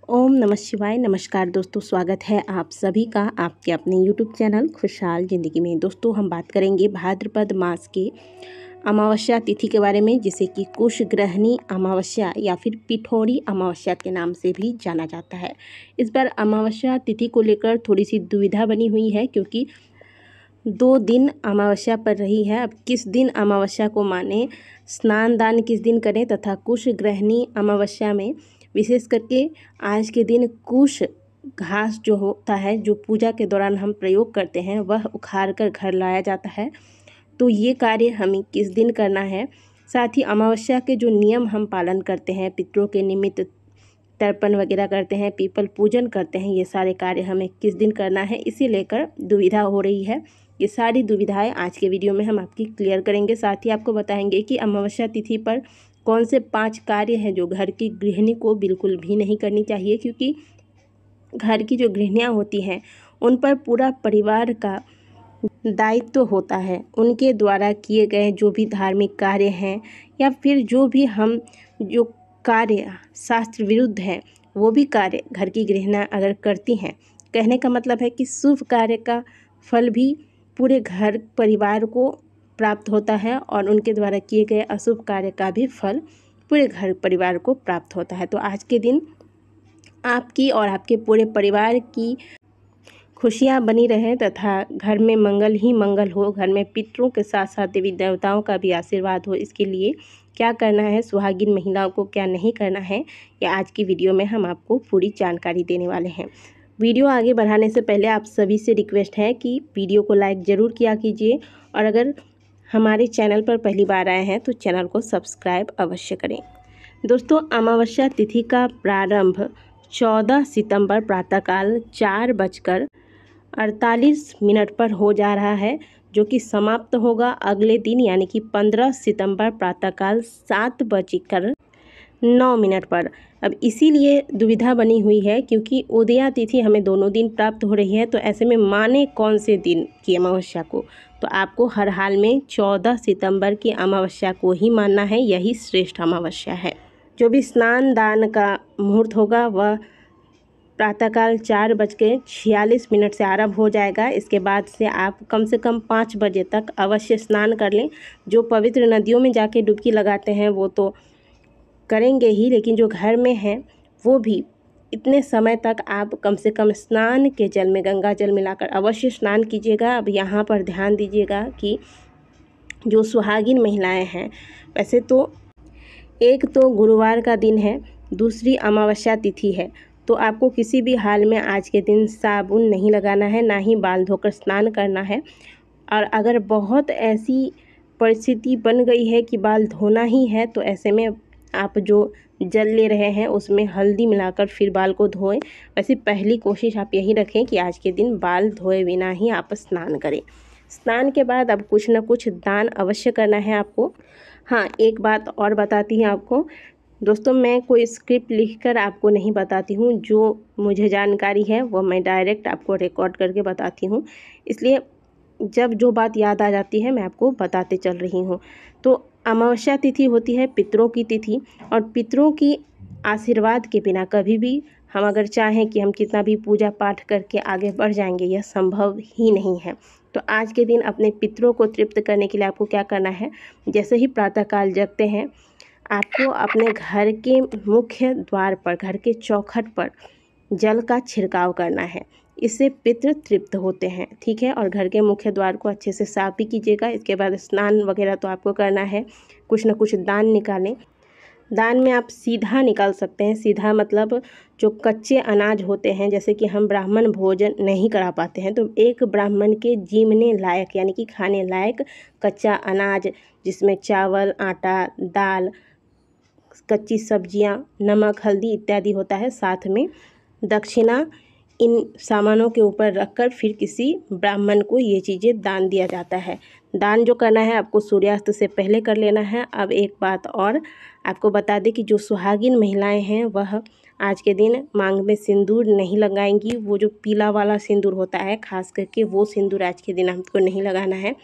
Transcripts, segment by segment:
ओम नमः शिवाय। नमस्कार दोस्तों, स्वागत है आप सभी का आपके अपने यूट्यूब चैनल खुशहाल ज़िंदगी में। दोस्तों, हम बात करेंगे भाद्रपद मास के अमावस्या तिथि के बारे में, जिसे कि कुशग्रहणी अमावस्या या फिर पिठोरी अमावस्या के नाम से भी जाना जाता है। इस बार अमावस्या तिथि को लेकर थोड़ी सी दुविधा बनी हुई है, क्योंकि 2 दिन अमावस्या पड़ रही है। अब किस दिन अमावस्या को माने, स्नान दान किस दिन करें, तथा कुशग्रहणी अमावस्या में विशेष करके आज के दिन कुश घास जो होता है, जो पूजा के दौरान हम प्रयोग करते हैं, वह उखाड़ कर घर लाया जाता है। तो ये कार्य हमें किस दिन करना है, साथ ही अमावस्या के जो नियम हम पालन करते हैं, पितरों के निमित्त तर्पण वगैरह करते हैं, पीपल पूजन करते हैं, ये सारे कार्य हमें किस दिन करना है, इसे लेकर दुविधा हो रही है। ये सारी दुविधाएं आज के वीडियो में हम आपकी क्लियर करेंगे। साथ ही आपको बताएंगे कि अमावस्या तिथि पर कौन से 5 कार्य हैं जो घर की गृहिणी को बिल्कुल भी नहीं करनी चाहिए, क्योंकि घर की जो गृहिणियाँ होती हैं उन पर पूरा परिवार का दायित्व होता है। उनके द्वारा किए गए जो भी धार्मिक कार्य हैं या फिर जो भी हम जो कार्य शास्त्र विरुद्ध है, वो भी कार्य घर की गृहिणियाँ अगर करती हैं, कहने का मतलब है कि शुभ कार्य का फल भी पूरे घर परिवार को प्राप्त होता है और उनके द्वारा किए गए अशुभ कार्य का भी फल पूरे घर परिवार को प्राप्त होता है। तो आज के दिन आपकी और आपके पूरे परिवार की खुशियाँ बनी रहें तथा घर में मंगल ही मंगल हो, घर में पितरों के साथ साथ देवी देवताओं का भी आशीर्वाद हो, इसके लिए क्या करना है, सुहागिन महिलाओं को क्या नहीं करना है, ये आज की वीडियो में हम आपको पूरी जानकारी देने वाले हैं। वीडियो आगे बढ़ाने से पहले आप सभी से रिक्वेस्ट है कि वीडियो को लाइक ज़रूर किया कीजिए, और अगर हमारे चैनल पर पहली बार आए हैं तो चैनल को सब्सक्राइब अवश्य करें। दोस्तों, अमावस्या तिथि का प्रारंभ 14 सितंबर प्रातःकाल 4:48 पर हो जा रहा है, जो कि समाप्त होगा अगले दिन यानी कि 15 सितंबर प्रातःकाल 7:09 पर। अब इसीलिए दुविधा बनी हुई है, क्योंकि उदया तिथि हमें दोनों दिन प्राप्त हो रही है। तो ऐसे में माने कौन से दिन की अमावस्या को, तो आपको हर हाल में 14 सितंबर की अमावस्या को ही मानना है, यही श्रेष्ठ अमावस्या है। जो भी स्नान दान का मुहूर्त होगा वह प्रातःकाल 4:46 से आरंभ हो जाएगा। इसके बाद से आप कम से कम 5 बजे तक अवश्य स्नान कर लें। जो पवित्र नदियों में जाके डुबकी लगाते हैं वो तो करेंगे ही, लेकिन जो घर में हैं वो भी इतने समय तक आप कम से कम स्नान के जल में गंगा जल मिलाकर अवश्य स्नान कीजिएगा। अब यहाँ पर ध्यान दीजिएगा कि जो सुहागिन महिलाएं हैं, वैसे तो एक तो गुरुवार का दिन है, दूसरी अमावस्या तिथि है, तो आपको किसी भी हाल में आज के दिन साबुन नहीं लगाना है, ना ही बाल धोकर स्नान करना है। और अगर बहुत ऐसी परिस्थिति बन गई है कि बाल धोना ही है, तो ऐसे में आप जो जल ले रहे हैं उसमें हल्दी मिलाकर फिर बाल को धोएं। वैसे पहली कोशिश आप यही रखें कि आज के दिन बाल धोए बिना ही आप स्नान करें। स्नान के बाद अब कुछ न कुछ दान अवश्य करना है आपको। हाँ, एक बात और बताती हैं आपको दोस्तों, मैं कोई स्क्रिप्ट लिखकर आपको नहीं बताती हूँ, जो मुझे जानकारी है वो मैं डायरेक्ट आपको रिकॉर्ड करके बताती हूँ, इसलिए जब जो बात याद आ जाती है मैं आपको बताते चल रही हूँ। तो अमावस्या तिथि होती है पितरों की तिथि, और पितरों की आशीर्वाद के बिना कभी भी हम अगर चाहें कि हम कितना भी पूजा पाठ करके आगे बढ़ जाएंगे, यह संभव ही नहीं है। तो आज के दिन अपने पितरों को तृप्त करने के लिए आपको क्या करना है, जैसे ही प्रातःकाल जगते हैं, आपको अपने घर के मुख्य द्वार पर, घर के चौखट पर जल का छिड़काव करना है। इससे पितृ तृप्त होते हैं, ठीक है। और घर के मुख्य द्वार को अच्छे से साफ भी कीजिएगा। इसके बाद स्नान वगैरह तो आपको करना है, कुछ ना कुछ दान निकालें। दान में आप सीधा निकाल सकते हैं। सीधा मतलब जो कच्चे अनाज होते हैं, जैसे कि हम ब्राह्मण भोजन नहीं करा पाते हैं, तो एक ब्राह्मण के जीवने लायक यानी कि खाने लायक कच्चा अनाज, जिसमें चावल, आटा, दाल, कच्ची सब्जियां, नमक, हल्दी इत्यादि होता है, साथ में दक्षिणा, इन सामानों के ऊपर रखकर फिर किसी ब्राह्मण को ये चीज़ें दान दिया जाता है। दान जो करना है आपको सूर्यास्त से पहले कर लेना है। अब एक बात और आपको बता दें कि जो सुहागिन महिलाएं हैं वह आज के दिन मांग में सिंदूर नहीं लगाएंगी। वो जो पीला वाला सिंदूर होता है, खास करके वो सिंदूर आज के दिन आपको नहीं लगाना है।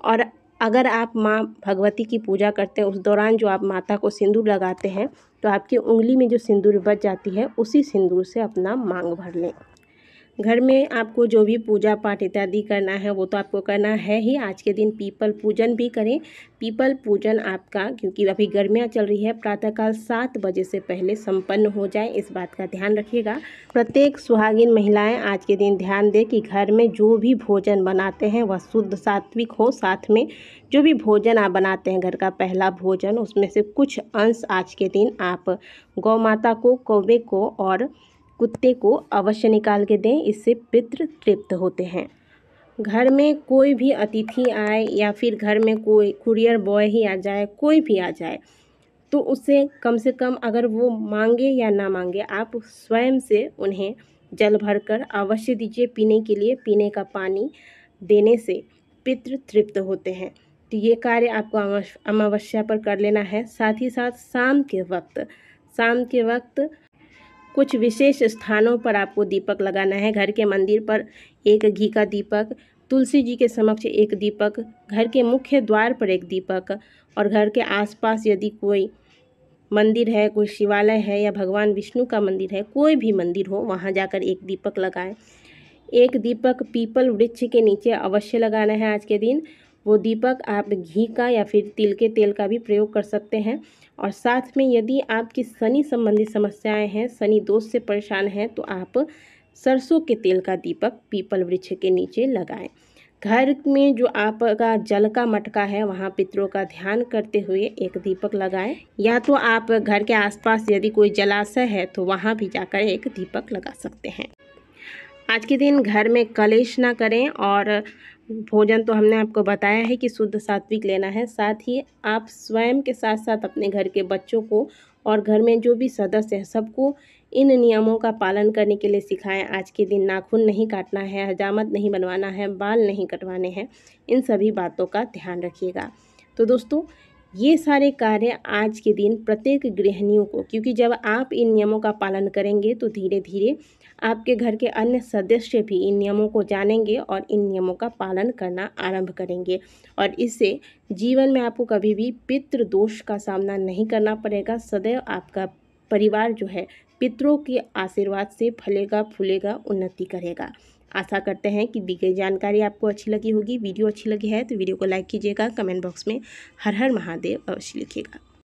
और अगर आप माँ भगवती की पूजा करते हैं, उस दौरान जो आप माता को सिंदूर लगाते हैं, तो आपकी उंगली में जो सिंदूर बच जाती है उसी सिंदूर से अपना मांग भर लें। घर में आपको जो भी पूजा पाठ इत्यादि करना है वो तो आपको करना है ही। आज के दिन पीपल पूजन भी करें। पीपल पूजन आपका, क्योंकि अभी गर्मियाँ चल रही है, प्रातःकाल 7 बजे से पहले संपन्न हो जाए, इस बात का ध्यान रखिएगा। प्रत्येक सुहागिन महिलाएं आज के दिन ध्यान दें कि घर में जो भी भोजन बनाते हैं वह शुद्ध सात्विक हो। साथ में जो भी भोजन आप बनाते हैं, घर का पहला भोजन, उसमें से कुछ अंश आज के दिन आप गौ माता को, कौवे को और कुत्ते को अवश्य निकाल के दें। इससे पितृ तृप्त होते हैं। घर में कोई भी अतिथि आए या फिर घर में कोई कुरियर बॉय ही आ जाए, कोई भी आ जाए, तो उससे कम से कम अगर वो मांगे या ना मांगे, आप स्वयं से उन्हें जल भरकर अवश्य दीजिए पीने के लिए। पीने का पानी देने से पितृ तृप्त होते हैं। तो ये कार्य आपको अमावस्या पर कर लेना है। साथ ही साथ शाम के वक्त कुछ विशेष स्थानों पर आपको दीपक लगाना है। घर के मंदिर पर एक घी का दीपक, तुलसी जी के समक्ष एक दीपक, घर के मुख्य द्वार पर एक दीपक, और घर के आसपास यदि कोई मंदिर है, कोई शिवालय है या भगवान विष्णु का मंदिर है, कोई भी मंदिर हो, वहाँ जाकर एक दीपक लगाएं। एक दीपक पीपल वृक्ष के नीचे अवश्य लगाना है आज के दिन। वो दीपक आप घी का या फिर तिल के तेल का भी प्रयोग कर सकते हैं। और साथ में यदि आपकी शनि संबंधी समस्याएं हैं, शनि दोष से परेशान हैं, तो आप सरसों के तेल का दीपक पीपल वृक्ष के नीचे लगाएं। घर में जो आपका जल का मटका है, वहाँ पितरों का ध्यान करते हुए एक दीपक लगाएं। या तो आप घर के आसपास यदि कोई जलाशय है तो वहाँ भी जाकर एक दीपक लगा सकते हैं। आज के दिन घर में कलेश ना करें। और भोजन तो हमने आपको बताया है कि शुद्ध सात्विक लेना है। साथ ही आप स्वयं के साथ साथ अपने घर के बच्चों को और घर में जो भी सदस्य हैं सबको इन नियमों का पालन करने के लिए सिखाएं। आज के दिन नाखून नहीं काटना है, हजामत नहीं बनवाना है, बाल नहीं कटवाने हैं। इन सभी बातों का ध्यान रखिएगा। तो दोस्तों, ये सारे कार्य आज के दिन प्रत्येक गृहिणियों को, क्योंकि जब आप इन नियमों का पालन करेंगे तो धीरे धीरे आपके घर के अन्य सदस्य भी इन नियमों को जानेंगे और इन नियमों का पालन करना आरंभ करेंगे। और इससे जीवन में आपको कभी भी पितृ दोष का सामना नहीं करना पड़ेगा। सदैव आपका परिवार जो है पितरों के आशीर्वाद से फलेगा, फूलेगा, उन्नति करेगा। आशा करते हैं कि दी गई जानकारी आपको अच्छी लगी होगी। वीडियो अच्छी लगी है तो वीडियो को लाइक कीजिएगा। कमेंट बॉक्स में हर हर महादेव अवश्य लिखिएगा।